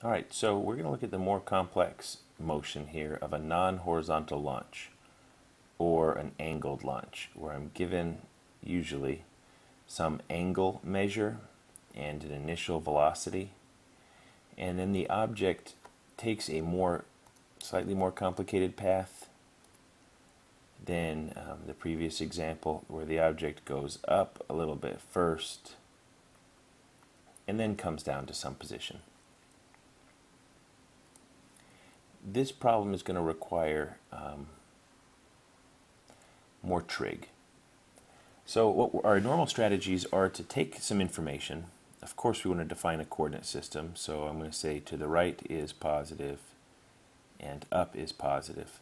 Alright, so we're going to look at the more complex motion here of a non-horizontal launch or an angled launch, where I'm given usually some angle measure and an initial velocity, and then the object takes a slightly more complicated path than the previous example, where the object goes up a little bit first and then comes down to some position. This problem is going to require more trig. So what our normal strategies are to take some information. Of course, we want to define a coordinate system, so I'm going to say to the right is positive and up is positive.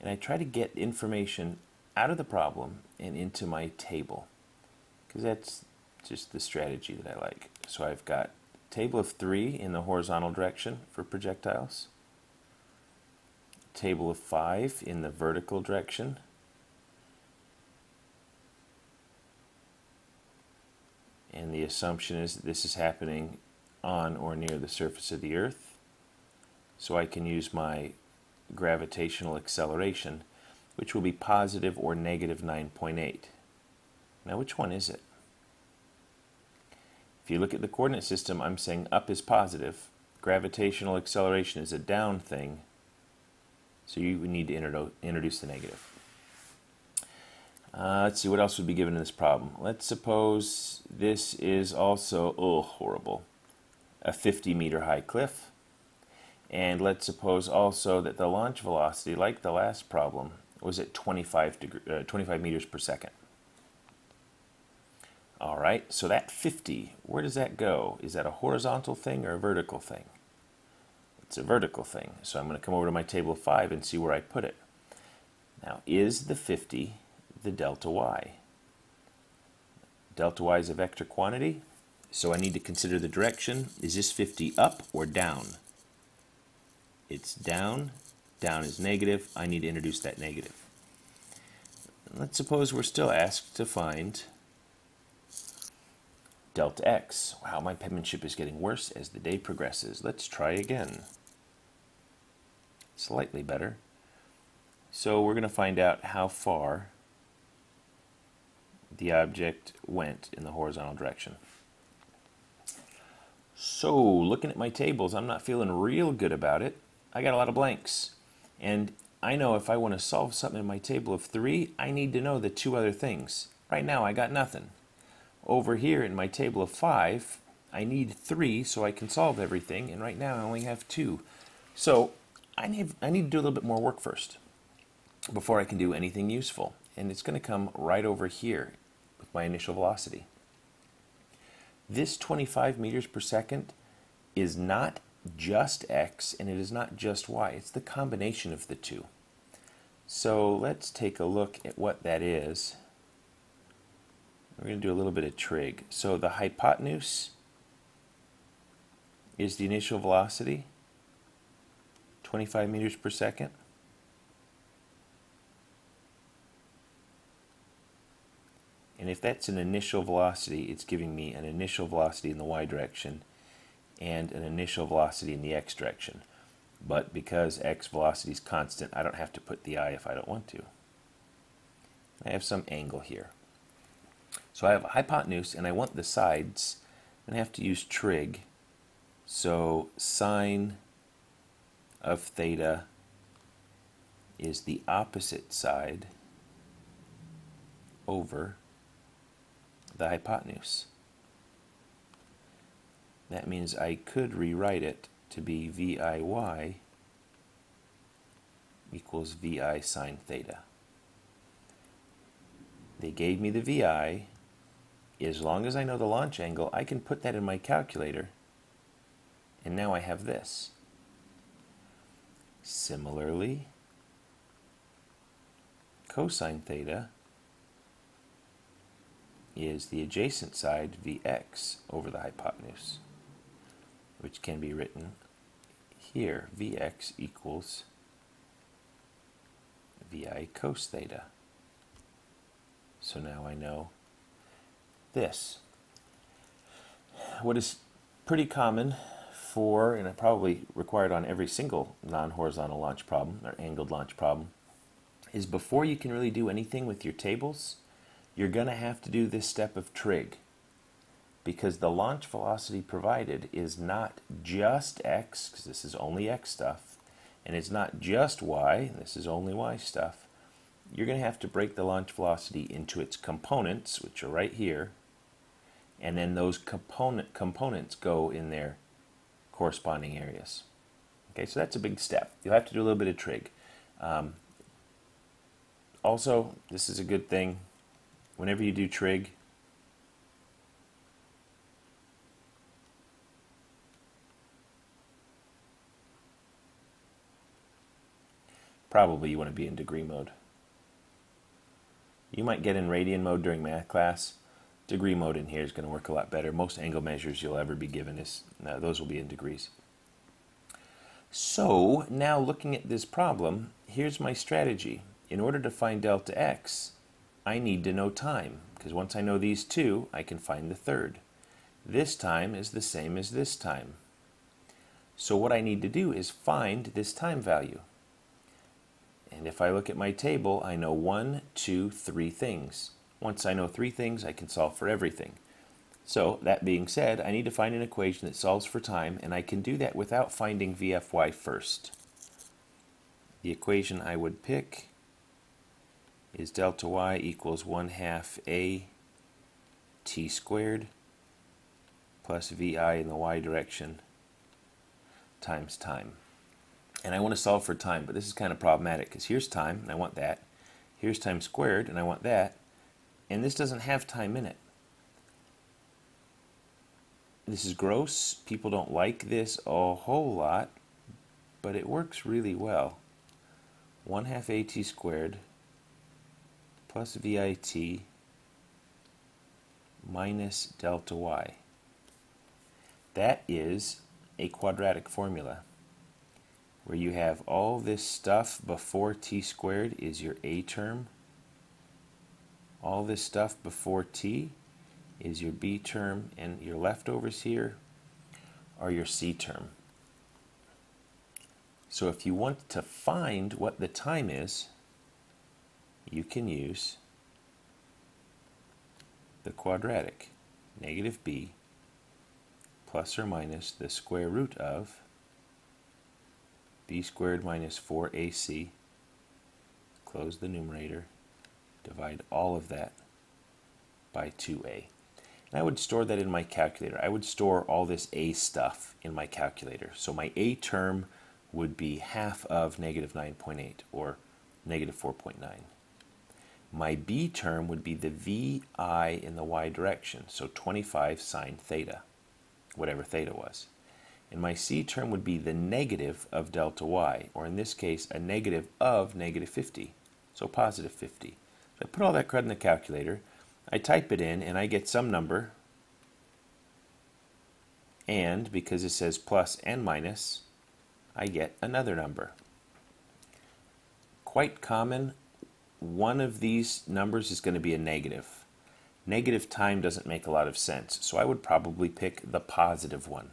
And I try to get information out of the problem and into my table, because that's just the strategy that I like. So I've got a table of 3 in the horizontal direction for projectiles, table of 5 in the vertical direction, and the assumption is that this is happening on or near the surface of the Earth, so I can use my gravitational acceleration, which will be positive or negative 9.8. Now, which one is it? If you look at the coordinate system, I'm saying up is positive, gravitational acceleration is a down thing, so you need to introduce the negative. Let's see, what else would be given in this problem? Let's suppose this is also, oh, horrible, a 50-meter high cliff. And let's suppose also that the launch velocity, like the last problem, was at 25 meters per second. All right, so that 50, where does that go? Is that a horizontal thing or a vertical thing? It's a vertical thing, so I'm going to come over to my table of 5 and see where I put it. Now, is the 50 the delta y? Delta y is a vector quantity, so I need to consider the direction. Is this 50 up or down? It's down. Down is negative. I need to introduce that negative. Let's suppose we're still asked to find delta x. Wow, my penmanship is getting worse as the day progresses. Let's try again. Slightly better. So we're going to find out how far the object went in the horizontal direction. So, looking at my tables, I'm not feeling real good about it. I got a lot of blanks. And I know if I want to solve something in my table of 3, I need to know the 2 other things. Right now, I got nothing. Over here in my table of 5, I need 3 so I can solve everything, and right now I only have 2. So, I need to do a little bit more work first before I can do anything useful. And it's going to come right over here with my initial velocity. This 25 meters per second is not just x, and it is not just y. It's the combination of the two. So let's take a look at what that is. We're going to do a little bit of trig. So the hypotenuse is the initial velocity, 25 meters per second. And if that's an initial velocity, it's giving me an initial velocity in the y direction and an initial velocity in the x direction. But because x velocity is constant, I don't have to put the I if I don't want to. I have some angle here. So I have a hypotenuse and I want the sides. I'm going to have to use trig. So sine of theta is the opposite side over the hypotenuse. That means I could rewrite it to be VIY equals VI sine theta. They gave me the VI. As long as I know the launch angle, I can put that in my calculator, and now I have this. Similarly, cosine theta is the adjacent side, Vx, over the hypotenuse, which can be written here, Vx equals Vi cos theta. So now I know this. What is pretty common for, and it probably required on every single non-horizontal launch problem or angled launch problem, is before you can really do anything with your tables, you're going to have to do this step of trig, because the launch velocity provided is not just x, because this is only x stuff, and it's not just y, this is only y stuff. You're going to have to break the launch velocity into its components, which are right here, and then those components go in their corresponding areas. Okay, so that's a big step. You'll have to do a little bit of trig. Also, this is a good thing. Whenever you do trig, probably you want to be in degree mode. You might get in radian mode during math class. Degree mode in here is going to work a lot better. Most angle measures you'll ever be given those will be in degrees. So now looking at this problem, here's my strategy. In order to find delta x, I need to know time, because once I know these two, I can find the third. This time is the same as this time. So what I need to do is find this time value. And if I look at my table, I know 1, 2, 3 things. Once I know 3 things, I can solve for everything. So, that being said, I need to find an equation that solves for time, and I can do that without finding VFY first. The equation I would pick is delta y equals 1/2 a t squared plus vi in the y direction times time. And I want to solve for time, but this is kind of problematic, because here's time, and I want that. Here's time squared, and I want that. And this doesn't have time in it. This is gross. People don't like this a whole lot, but it works really well. 1/2 at squared plus vit minus delta y. That is a quadratic formula, where you have all this stuff before t squared is your a term. All this stuff before t is your b term, and your leftovers here are your c term. So if you want to find what the time is, you can use the quadratic, negative b plus or minus the square root of b squared minus 4ac, close the numerator, divide all of that by 2a. And I would store that in my calculator. I would store all this a stuff in my calculator. So my a term would be half of negative 9.8, or negative 4.9. My b term would be the vi in the y direction, so 25 sine theta, whatever theta was. And my c term would be the negative of delta y, or in this case, a negative of negative 50, so positive 50. So I put all that crud in the calculator, I type it in, and I get some number, and because it says plus and minus, I get another number. Quite common, one of these numbers is going to be a negative. Negative time doesn't make a lot of sense, so I would probably pick the positive one.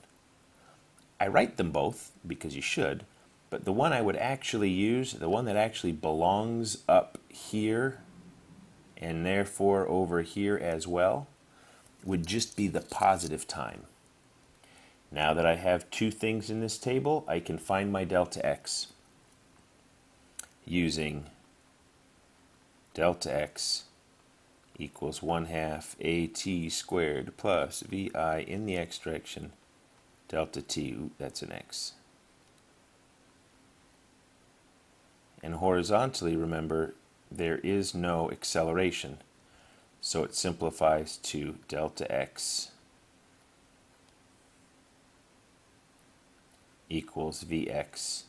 I write them both, because you should, but the one I would actually use, the one that actually belongs up here, and therefore over here as well, would just be the positive time. Now that I have two things in this table, I can find my delta x using delta x equals 1/2 at squared plus vi in the x direction delta t, that's an x. And horizontally, remember, there is no acceleration, so it simplifies to delta x equals vx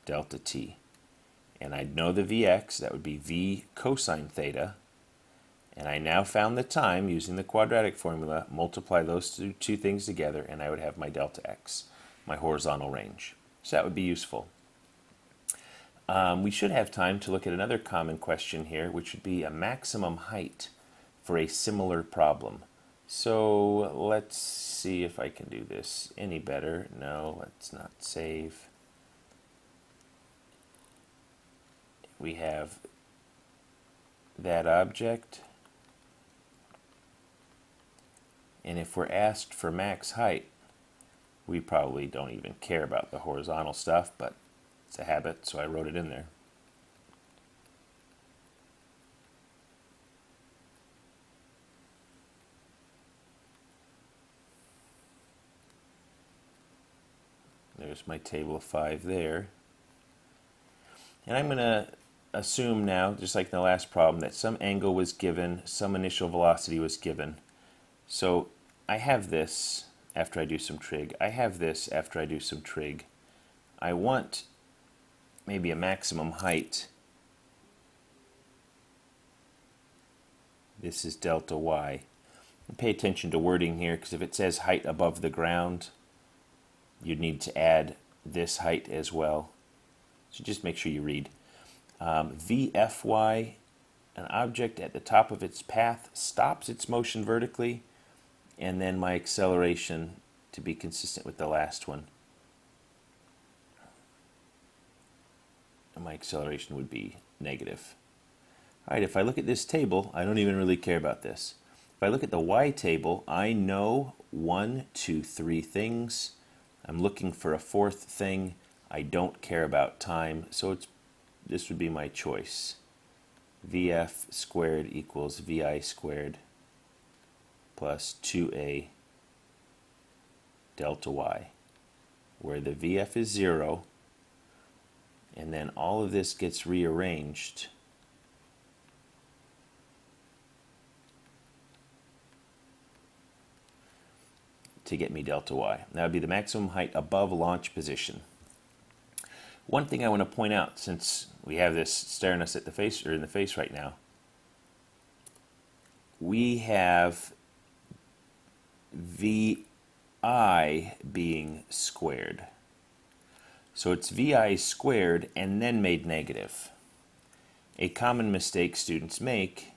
delta t. And I know the vx, that would be v cosine theta, and I now found the time using the quadratic formula. Multiply those two things together, and I would have my delta x, my horizontal range. So that would be useful. We should have time to look at another common question here, which would be a maximum height for a similar problem. So let's see if I can do this any better. No, let's not save. We have that object. And if we're asked for max height, we probably don't even care about the horizontal stuff, but it's a habit, so I wrote it in there. There's my table of 5 there. And I'm going to assume now, just like in the last problem, that some angle was given, some initial velocity was given. So I have this after I do some trig. I have this after I do some trig. I want maybe a maximum height. This is delta y. And pay attention to wording here, because if it says height above the ground, you'd need to add this height as well. So just make sure you read. Vfy, an object at the top of its path stops its motion vertically, and then my acceleration, to be consistent with the last one, and my acceleration would be negative. All right, if I look at this table, I don't even really care about this. If I look at the y table, I know 1, 2, 3 things. I'm looking for a fourth thing. I don't care about time, so this would be my choice. Vf squared equals Vi squared plus 2a delta y, where the Vf is 0, and then all of this gets rearranged to get me delta y. That would be the maximum height above launch position. One thing I want to point out, since we have this staring us at the face, or in the face right now, we have Vi being squared. So it's Vi squared and then made negative. A common mistake students make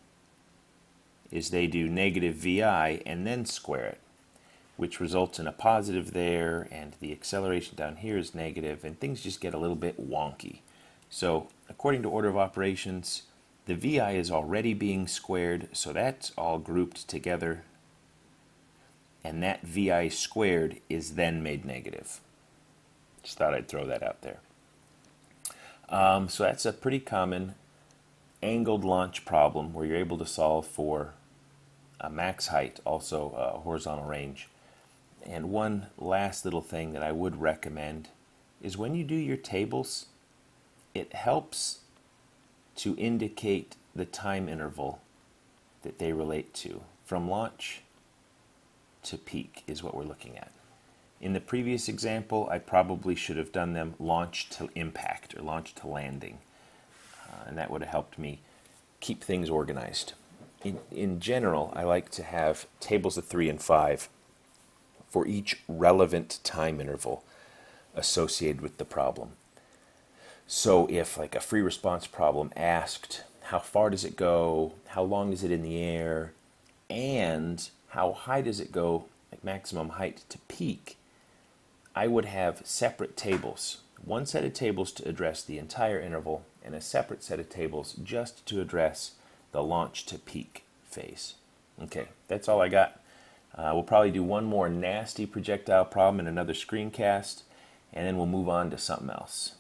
is they do negative Vi and then square it, which results in a positive there, and the acceleration down here is negative, and things just get a little bit wonky. So according to order of operations, the Vi is already being squared, so that's all grouped together, and that Vi squared is then made negative. Just thought I'd throw that out there. So that's a pretty common angled launch problem where you're able to solve for a max height, also a horizontal range. And one last little thing that I would recommend is when you do your tables, it helps to indicate the time interval that they relate to. From launch to peak is what we're looking at. In the previous example, I probably should have done them launch to impact or launch to landing, and that would have helped me keep things organized. In general, I like to have tables of 3 and 5 for each relevant time interval associated with the problem. So if, like, a free response problem asked, how far does it go, how long is it in the air, and how high does it go, like maximum height to peak, I would have separate tables. One set of tables to address the entire interval, and a separate set of tables just to address the launch to peak phase. Okay, that's all I got. We'll probably do one more nasty projectile problem in another screencast, and then we'll move on to something else.